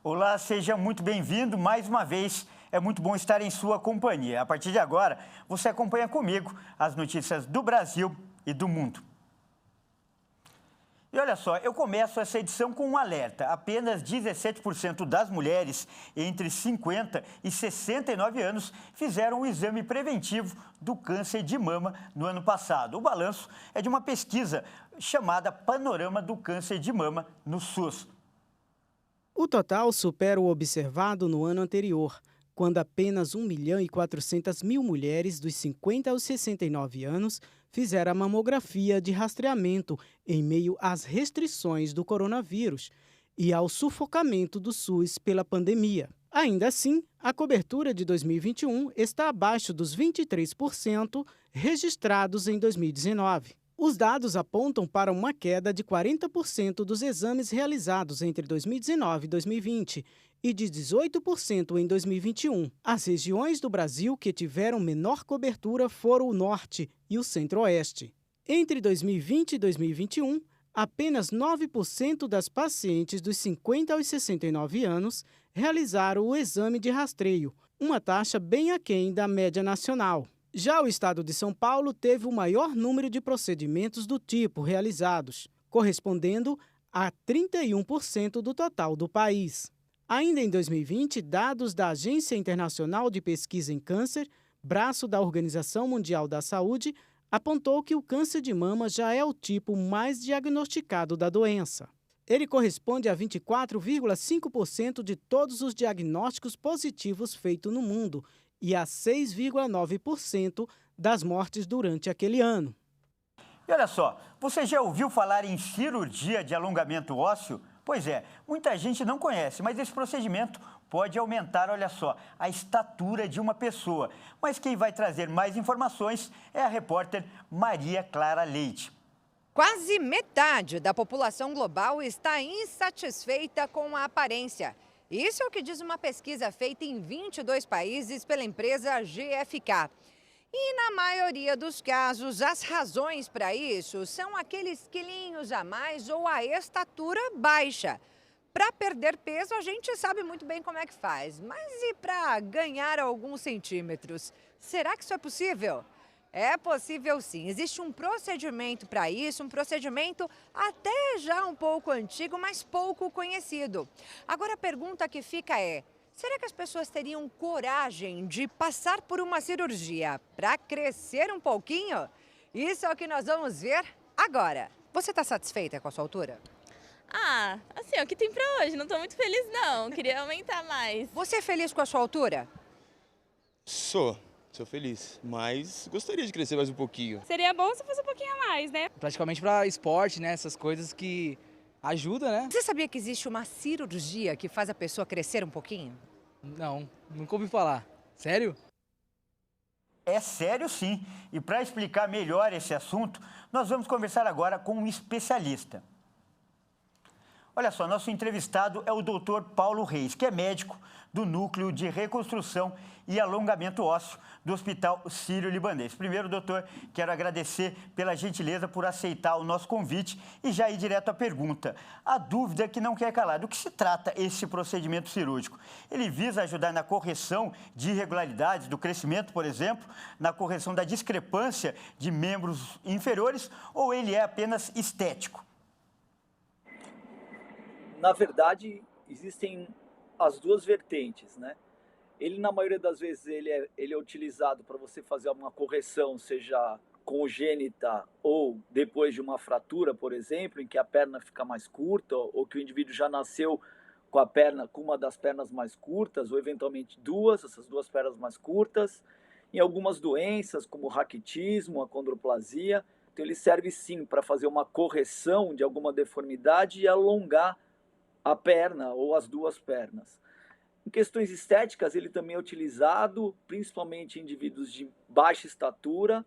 Olá, seja muito bem-vindo mais uma vez. É muito bom estar em sua companhia. A partir de agora, você acompanha comigo as notícias do Brasil e do mundo. E olha só, eu começo essa edição com um alerta. Apenas 17% das mulheres entre 50 e 69 anos fizeram o exame preventivo do câncer de mama no ano passado. O balanço é de uma pesquisa chamada Panorama do Câncer de Mama no SUS. O total supera o observado no ano anterior, quando apenas 1.400.000 mulheres dos 50 aos 69 anos fizeram a mamografia de rastreamento em meio às restrições do coronavírus e ao sufocamento do SUS pela pandemia. Ainda assim, a cobertura de 2021 está abaixo dos 23% registrados em 2019. Os dados apontam para uma queda de 40% dos exames realizados entre 2019 e 2020 e de 18% em 2021. As regiões do Brasil que tiveram menor cobertura foram o Norte e o Centro-Oeste. Entre 2020 e 2021, apenas 9% das pacientes dos 50 aos 69 anos realizaram o exame de rastreio, uma taxa bem aquém da média nacional. Já o estado de São Paulo teve o maior número de procedimentos do tipo realizados, correspondendo a 31% do total do país. Ainda em 2020, dados da Agência Internacional de Pesquisa em Câncer, braço da Organização Mundial da Saúde, apontou que o câncer de mama já é o tipo mais diagnosticado da doença. Ele corresponde a 24,5% de todos os diagnósticos positivos feitos no mundo e a 6,9% das mortes durante aquele ano. E olha só, você já ouviu falar em cirurgia de alongamento ósseo? Pois é, muita gente não conhece, mas esse procedimento pode aumentar, olha só, a estatura de uma pessoa. Mas quem vai trazer mais informações é a repórter Maria Clara Leite. Quase metade da população global está insatisfeita com a aparência. Isso é o que diz uma pesquisa feita em 22 países pela empresa GfK. E na maioria dos casos, as razões para isso são aqueles quilinhos a mais ou a estatura baixa. Para perder peso, a gente sabe muito bem como é que faz. Mas e para ganhar alguns centímetros? Será que isso é possível? É possível sim. Existe um procedimento para isso, um procedimento até já um pouco antigo, mas pouco conhecido. Agora a pergunta que fica é: será que as pessoas teriam coragem de passar por uma cirurgia para crescer um pouquinho? Isso é o que nós vamos ver agora. Você está satisfeita com a sua altura? Assim, é o que tem pra hoje. Não tô muito feliz, não. Queria aumentar mais. Você é feliz com a sua altura? Sou feliz, mas gostaria de crescer mais um pouquinho. Seria bom se fosse um pouquinho a mais, né? Praticamente para esporte, né? Essas coisas que ajudam, né? Você sabia que existe uma cirurgia que faz a pessoa crescer um pouquinho? Não, nunca ouvi falar. Sério? É sério sim. E para explicar melhor esse assunto, nós vamos conversar agora com um especialista. Olha só, nosso entrevistado é o Dr. Paulo Reis, que é médico do Núcleo de Reconstrução e Alongamento Ósseo do Hospital Sírio-Libanês. Primeiro, doutor, quero agradecer pela gentileza por aceitar o nosso convite e já ir direto à pergunta. A dúvida que não quer calar, do que se trata esse procedimento cirúrgico? Ele visa ajudar na correção de irregularidades do crescimento, por exemplo, na correção da discrepância de membros inferiores, ou ele é apenas estético? Na verdade, existem as duas vertentes, né? Ele, na maioria das vezes, ele é utilizado para você fazer uma correção, seja congênita ou depois de uma fratura, por exemplo, em que a perna fica mais curta ou que o indivíduo já nasceu com a perna, com uma das pernas mais curtas ou eventualmente essas duas pernas mais curtas. Em algumas doenças, como o raquitismo, a condroplasia, então ele serve sim para fazer uma correção de alguma deformidade e alongar a perna ou as duas pernas. Em questões estéticas, ele também é utilizado principalmente em indivíduos de baixa estatura,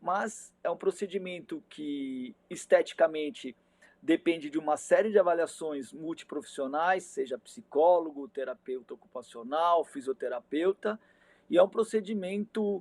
mas é um procedimento que esteticamente depende de uma série de avaliações multiprofissionais, seja psicólogo, terapeuta ocupacional, fisioterapeuta, e é um procedimento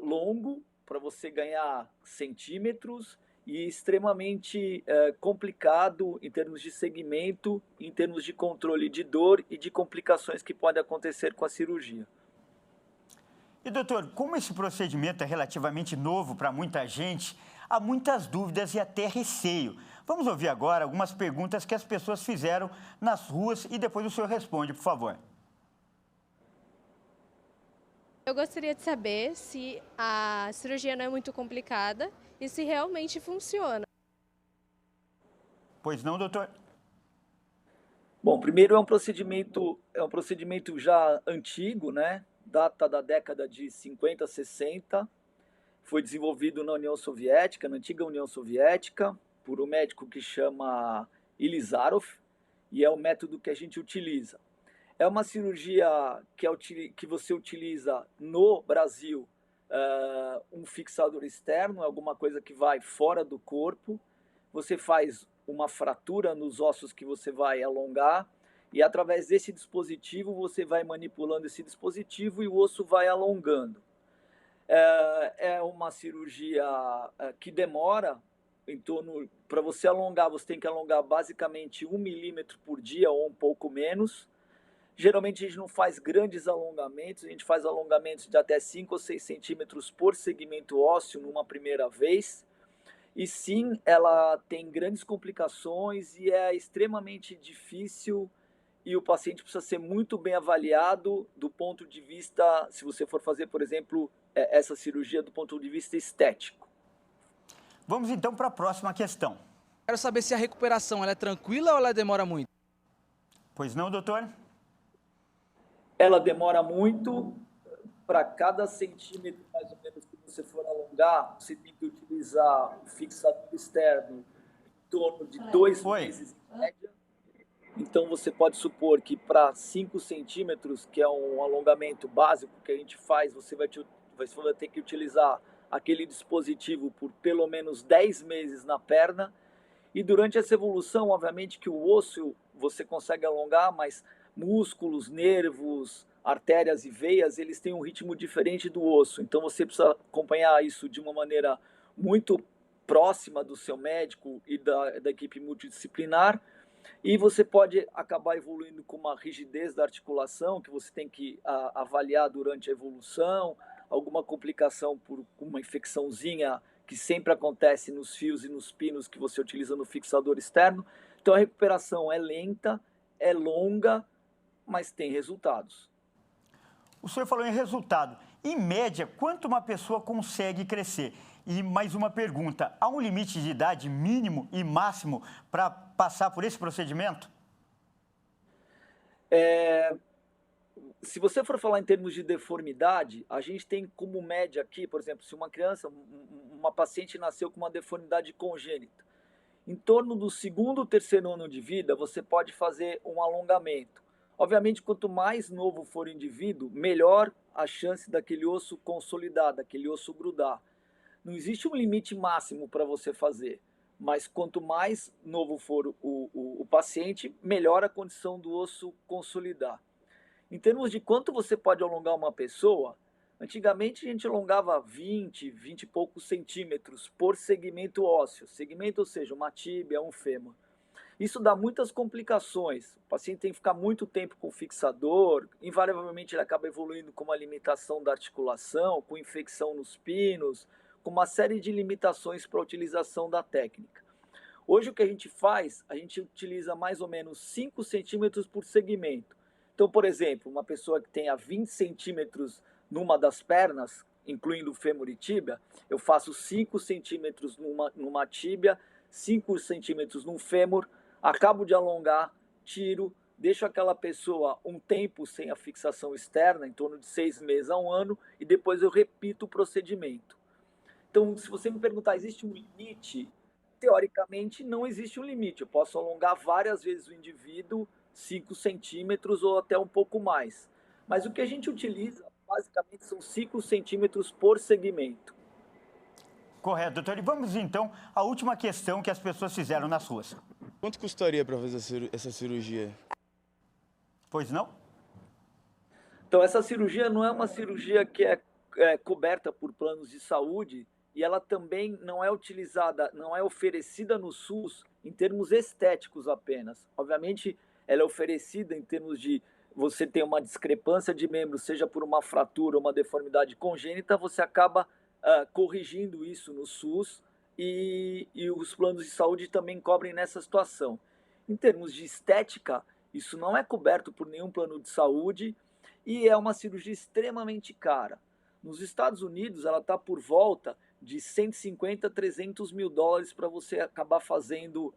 longo para você ganhar centímetros e extremamente complicado em termos de segmento, em termos de controle de dor e de complicações que podem acontecer com a cirurgia. E, doutor, como esse procedimento é relativamente novo para muita gente, há muitas dúvidas e até receio. Vamos ouvir agora algumas perguntas que as pessoas fizeram nas ruas e depois o senhor responde, por favor. Eu gostaria de saber se a cirurgia não é muito complicada e se realmente funciona. Pois não, doutor? Bom, primeiro é um procedimento já antigo, né? Data da década de 50, 60. Foi desenvolvido na União Soviética, na antiga União Soviética, por um médico que chama Ilizarov, e é o método que a gente utiliza. É uma cirurgia que você utiliza no Brasil, um fixador externo, alguma coisa que vai fora do corpo. Você faz uma fratura nos ossos que você vai alongar, e através desse dispositivo você vai manipulando esse dispositivo e o osso vai alongando. É uma cirurgia que demora em torno, para você alongar, você tem que alongar basicamente 1 milímetro por dia ou um pouco menos. Geralmente a gente não faz grandes alongamentos, a gente faz alongamentos de até 5 ou 6 centímetros por segmento ósseo numa primeira vez. E sim, ela tem grandes complicações e é extremamente difícil, e o paciente precisa ser muito bem avaliado do ponto de vista, se você for fazer, por exemplo, essa cirurgia do ponto de vista estético. Vamos então para a próxima questão. Quero saber se a recuperação ela é tranquila ou ela demora muito? Pois não, doutor? Ela demora muito. Para cada centímetro, mais ou menos, que você for alongar, você tem que utilizar o fixador externo em torno de 2 meses em média. Então, você pode supor que para 5 centímetros, que é um alongamento básico que a gente faz, você vai ter que utilizar aquele dispositivo por pelo menos 10 meses na perna. E durante essa evolução, obviamente que o osso você consegue alongar, mas músculos, nervos, artérias e veias, eles têm um ritmo diferente do osso. Então você precisa acompanhar isso de uma maneira muito próxima do seu médico e da equipe multidisciplinar. E você pode acabar evoluindo com uma rigidez da articulação, que você tem que avaliar durante a evolução, alguma complicação por uma infecçãozinha que sempre acontece nos fios e nos pinos que você utiliza no fixador externo. Então a recuperação é lenta, é longa, mas tem resultados. O senhor falou em resultado. Em média, quanto uma pessoa consegue crescer? E mais uma pergunta, há um limite de idade mínimo e máximo para passar por esse procedimento? Se você for falar em termos de deformidade, a gente tem como média aqui, por exemplo, se uma criança, uma paciente nasceu com uma deformidade congênita, em torno do 2º ou 3º ano de vida, você pode fazer um alongamento. Obviamente, quanto mais novo for o indivíduo, melhor a chance daquele osso consolidar, daquele osso grudar. Não existe um limite máximo para você fazer, mas quanto mais novo for o paciente, melhor a condição do osso consolidar. Em termos de quanto você pode alongar uma pessoa, antigamente a gente alongava 20 e poucos centímetros por segmento ósseo. Segmento, ou seja, uma tíbia, um fêmur. Isso dá muitas complicações. O paciente tem que ficar muito tempo com o fixador, invariavelmente ele acaba evoluindo com uma limitação da articulação, com infecção nos pinos, com uma série de limitações para a utilização da técnica. Hoje o que a gente faz, a gente utiliza mais ou menos 5 centímetros por segmento. Então, por exemplo, uma pessoa que tenha 20 centímetros numa das pernas, incluindo o fêmur e tíbia, eu faço 5 centímetros numa tíbia, 5 centímetros num fêmur, acabo de alongar, tiro, deixo aquela pessoa um tempo sem a fixação externa, em torno de 6 meses a 1 ano, e depois eu repito o procedimento. Então, se você me perguntar, existe um limite? Teoricamente, não existe um limite. Eu posso alongar várias vezes o indivíduo, 5 centímetros ou até um pouco mais. Mas o que a gente utiliza, basicamente, são 5 centímetros por segmento. Correto, doutor. E vamos, então, à última questão que as pessoas fizeram nas ruas. Quanto custaria para fazer essa cirurgia? Pois não? Então, essa cirurgia não é uma cirurgia que é coberta por planos de saúde e ela também não é utilizada, não é oferecida no SUS em termos estéticos apenas. Obviamente, ela é oferecida em termos de você ter uma discrepância de membros, seja por uma fratura ou uma deformidade congênita, você acaba corrigindo isso no SUS e os planos de saúde também cobrem nessa situação. Em termos de estética, isso não é coberto por nenhum plano de saúde e é uma cirurgia extremamente cara. Nos Estados Unidos, ela está por volta de 150 a 300 mil dólares para você acabar fazendo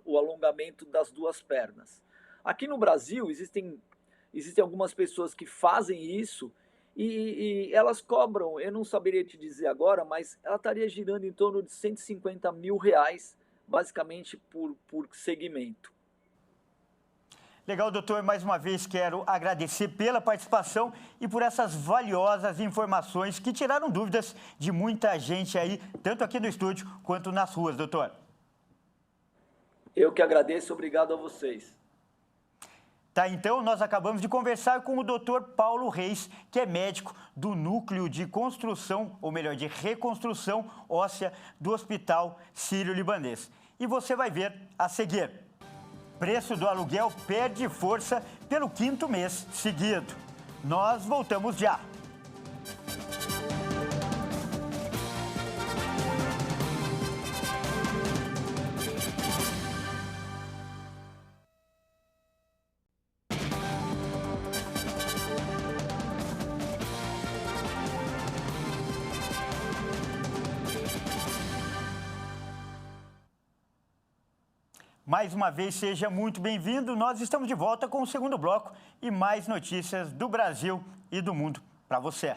o alongamento das duas pernas. Aqui no Brasil, existem algumas pessoas que fazem isso e elas cobram, eu não saberia te dizer agora, mas ela estaria girando em torno de 150 mil reais, basicamente por segmento. Legal, doutor. Mais uma vez quero agradecer pela participação e por essas valiosas informações que tiraram dúvidas de muita gente aí, tanto aqui no estúdio quanto nas ruas, doutor. Eu que agradeço, obrigado a vocês. Tá, então nós acabamos de conversar com o doutor Paulo Reis, que é médico do Núcleo de Construção, ou melhor, de Reconstrução Óssea do Hospital Sírio-Libanês. E você vai ver a seguir. Preço do aluguel perde força pelo 5º mês seguido. Nós voltamos já. Mais uma vez, seja muito bem-vindo. Nós estamos de volta com o segundo bloco e mais notícias do Brasil e do mundo para você.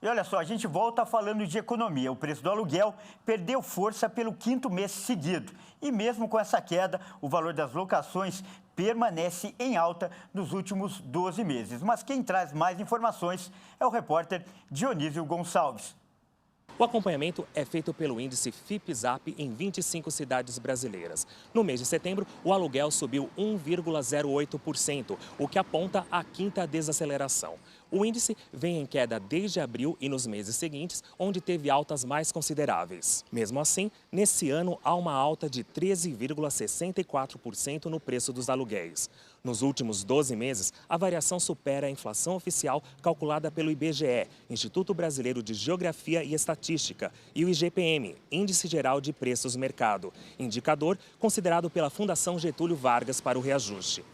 E olha só, a gente volta falando de economia. O preço do aluguel perdeu força pelo 5º mês seguido. E mesmo com essa queda, o valor das locações permanece em alta nos últimos 12 meses. Mas quem traz mais informações é o repórter Dionísio Gonçalves. O acompanhamento é feito pelo índice FIPE-ZAP em 25 cidades brasileiras. No mês de setembro, o aluguel subiu 1,08%, o que aponta a 5ª desaceleração. O índice vem em queda desde abril e nos meses seguintes, onde teve altas mais consideráveis. Mesmo assim, nesse ano há uma alta de 13,64% no preço dos aluguéis. Nos últimos 12 meses, a variação supera a inflação oficial calculada pelo IBGE, Instituto Brasileiro de Geografia e Estatística, e o IGPM, Índice Geral de Preços Mercado, indicador considerado pela Fundação Getúlio Vargas para o reajuste.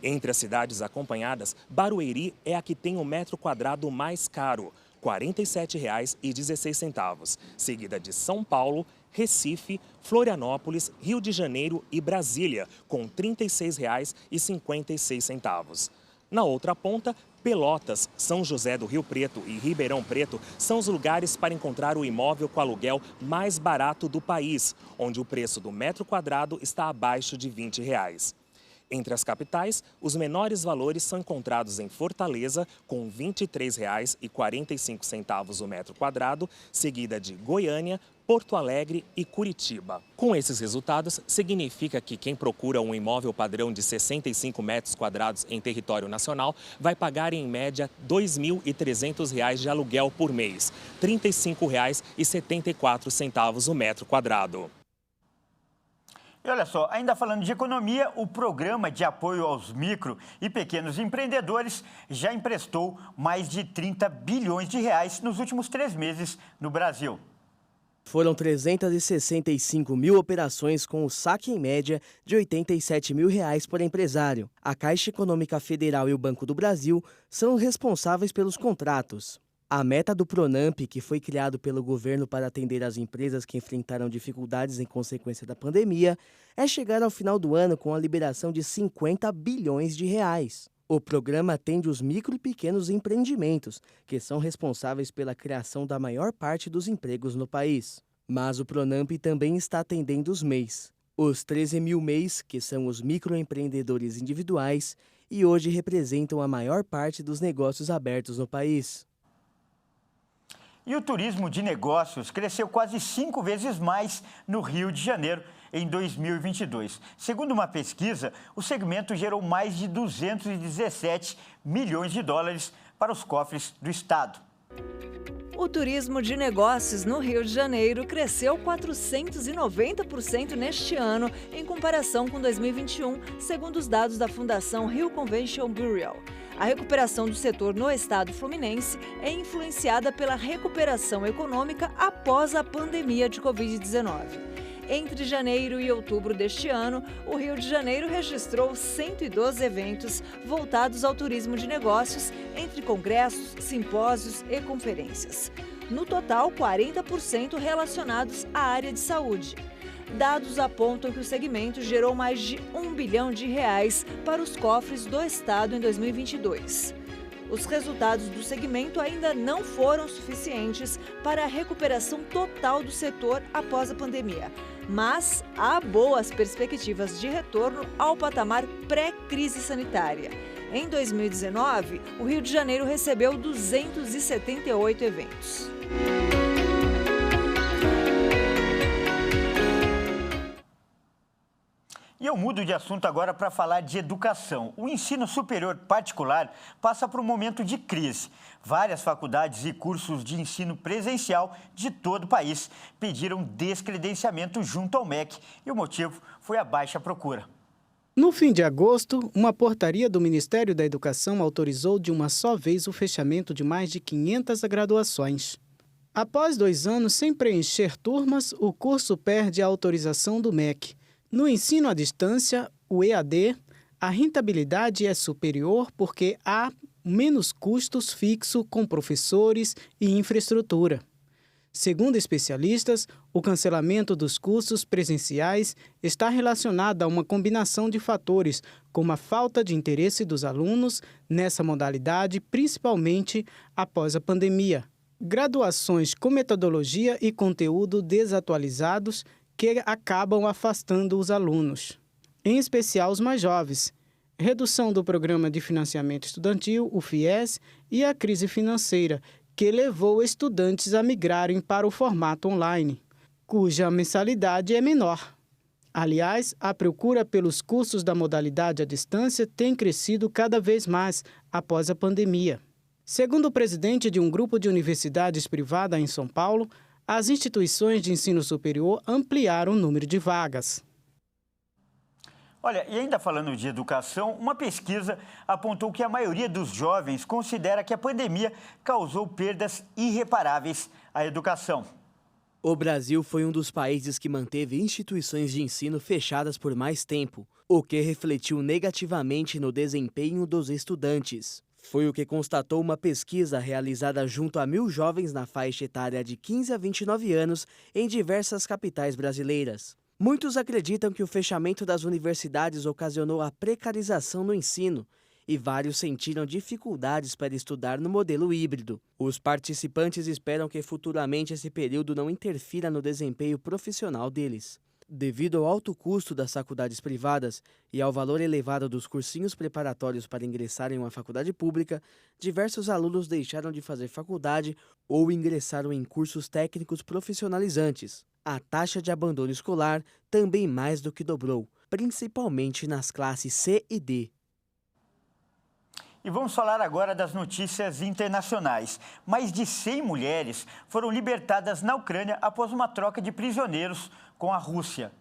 Entre as cidades acompanhadas, Barueri é a que tem o metro quadrado mais caro, R$ 47,16, seguida de São Paulo, Recife, Florianópolis, Rio de Janeiro e Brasília, com R$ 36,56. Na outra ponta, Pelotas, São José do Rio Preto e Ribeirão Preto são os lugares para encontrar o imóvel com aluguel mais barato do país, onde o preço do metro quadrado está abaixo de R$ 20. Entre as capitais, os menores valores são encontrados em Fortaleza, com R$ 23,45 o metro quadrado, seguida de Goiânia, Porto Alegre e Curitiba. Com esses resultados, significa que quem procura um imóvel padrão de 65 metros quadrados em território nacional vai pagar em média R$ 2.300 de aluguel por mês, R$ 35,74 o metro quadrado. E olha só, ainda falando de economia, o Programa de Apoio aos Micro e Pequenos Empreendedores já emprestou mais de 30 bilhões de reais nos últimos 3 meses no Brasil. Foram 365 mil operações com o saque em média de R$ 87 mil por empresário. A Caixa Econômica Federal e o Banco do Brasil são responsáveis pelos contratos. A meta do Pronamp, que foi criado pelo governo para atender as empresas que enfrentaram dificuldades em consequência da pandemia, é chegar ao final do ano com a liberação de 50 bilhões de reais. O programa atende os micro e pequenos empreendimentos, que são responsáveis pela criação da maior parte dos empregos no país. Mas o Pronamp também está atendendo os MEIs. Os 13 mil MEIs, que são os microempreendedores individuais, e hoje representam a maior parte dos negócios abertos no país. E o turismo de negócios cresceu quase 5 vezes mais no Rio de Janeiro em 2022. Segundo uma pesquisa, o segmento gerou mais de 217 milhões de dólares para os cofres do Estado. O turismo de negócios no Rio de Janeiro cresceu 490% neste ano, em comparação com 2021, segundo os dados da Fundação Rio Convention Bureau. A recuperação do setor no estado fluminense é influenciada pela recuperação econômica após a pandemia de Covid-19. Entre janeiro e outubro deste ano, o Rio de Janeiro registrou 112 eventos voltados ao turismo de negócios, entre congressos, simpósios e conferências. No total, 40% relacionados à área de saúde. Dados apontam que o segmento gerou mais de R$1 bilhão para os cofres do estado em 2022. Os resultados do segmento ainda não foram suficientes para a recuperação total do setor após a pandemia, mas há boas perspectivas de retorno ao patamar pré-crise sanitária. Em 2019, o Rio de Janeiro recebeu 278 eventos. E eu mudo de assunto agora para falar de educação. O ensino superior particular passa por um momento de crise. Várias faculdades e cursos de ensino presencial de todo o país pediram descredenciamento junto ao MEC e o motivo foi a baixa procura. No fim de agosto, uma portaria do Ministério da Educação autorizou de uma só vez o fechamento de mais de 500 graduações. Após 2 anos sem preencher turmas, o curso perde a autorização do MEC. No ensino à distância, o EAD, a rentabilidade é superior porque há menos custos fixos com professores e infraestrutura. Segundo especialistas, o cancelamento dos cursos presenciais está relacionado a uma combinação de fatores, como a falta de interesse dos alunos nessa modalidade, principalmente após a pandemia. Graduações com metodologia e conteúdo desatualizados que acabam afastando os alunos, em especial os mais jovens. Redução do Programa de Financiamento Estudantil, o FIES, e a crise financeira, que levou estudantes a migrarem para o formato online, cuja mensalidade é menor. Aliás, a procura pelos cursos da modalidade à distância tem crescido cada vez mais após a pandemia. Segundo o presidente de um grupo de universidades privadas em São Paulo, as instituições de ensino superior ampliaram o número de vagas. Olha, e ainda falando de educação, uma pesquisa apontou que a maioria dos jovens considera que a pandemia causou perdas irreparáveis à educação. O Brasil foi um dos países que manteve instituições de ensino fechadas por mais tempo, o que refletiu negativamente no desempenho dos estudantes. Foi o que constatou uma pesquisa realizada junto a 1.000 jovens na faixa etária de 15 a 29 anos em diversas capitais brasileiras. Muitos acreditam que o fechamento das universidades ocasionou a precarização no ensino e vários sentiram dificuldades para estudar no modelo híbrido. Os participantes esperam que futuramente esse período não interfira no desempenho profissional deles. Devido ao alto custo das faculdades privadas e ao valor elevado dos cursinhos preparatórios para ingressar em uma faculdade pública, diversos alunos deixaram de fazer faculdade ou ingressaram em cursos técnicos profissionalizantes. A taxa de abandono escolar também mais do que dobrou, principalmente nas classes C e D. E vamos falar agora das notícias internacionais. Mais de 100 mulheres foram libertadas na Ucrânia após uma troca de prisioneiros com a Rússia.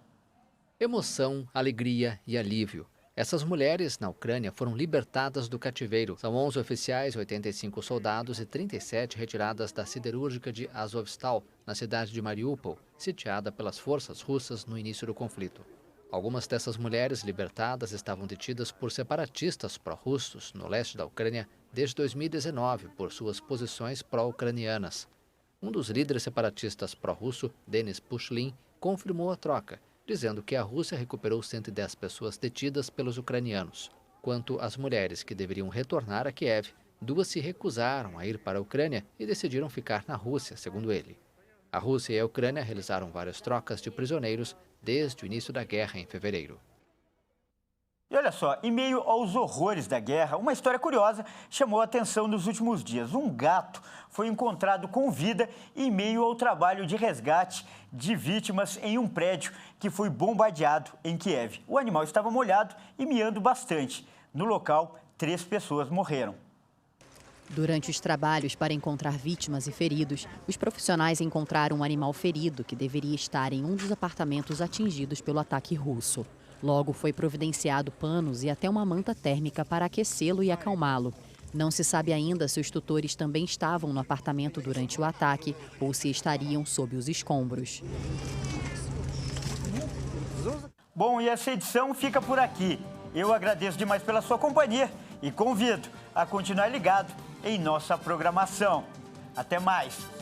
Emoção, alegria e alívio. Essas mulheres na Ucrânia foram libertadas do cativeiro. São 11 oficiais, 85 soldados e 37 retiradas da siderúrgica de Azovstal, na cidade de Mariupol, sitiada pelas forças russas no início do conflito. Algumas dessas mulheres libertadas estavam detidas por separatistas pró-russos no leste da Ucrânia desde 2019 por suas posições pró-ucranianas. Um dos líderes separatistas pró-russo, Denis Pushlin, confirmou a troca, dizendo que a Rússia recuperou 110 pessoas detidas pelos ucranianos. Quanto às mulheres que deveriam retornar a Kiev, 2 se recusaram a ir para a Ucrânia e decidiram ficar na Rússia, segundo ele. A Rússia e a Ucrânia realizaram várias trocas de prisioneiros desde o início da guerra em fevereiro. E olha só, em meio aos horrores da guerra, uma história curiosa chamou a atenção nos últimos dias. Um gato foi encontrado com vida em meio ao trabalho de resgate de vítimas em um prédio que foi bombardeado em Kiev. O animal estava molhado e miando bastante. No local, 3 pessoas morreram. Durante os trabalhos para encontrar vítimas e feridos, os profissionais encontraram um animal ferido que deveria estar em um dos apartamentos atingidos pelo ataque russo. Logo foi providenciado panos e até uma manta térmica para aquecê-lo e acalmá-lo. Não se sabe ainda se os tutores também estavam no apartamento durante o ataque ou se estariam sob os escombros. Bom, e essa edição fica por aqui. Eu agradeço demais pela sua companhia e convido a continuar ligado em nossa programação. Até mais!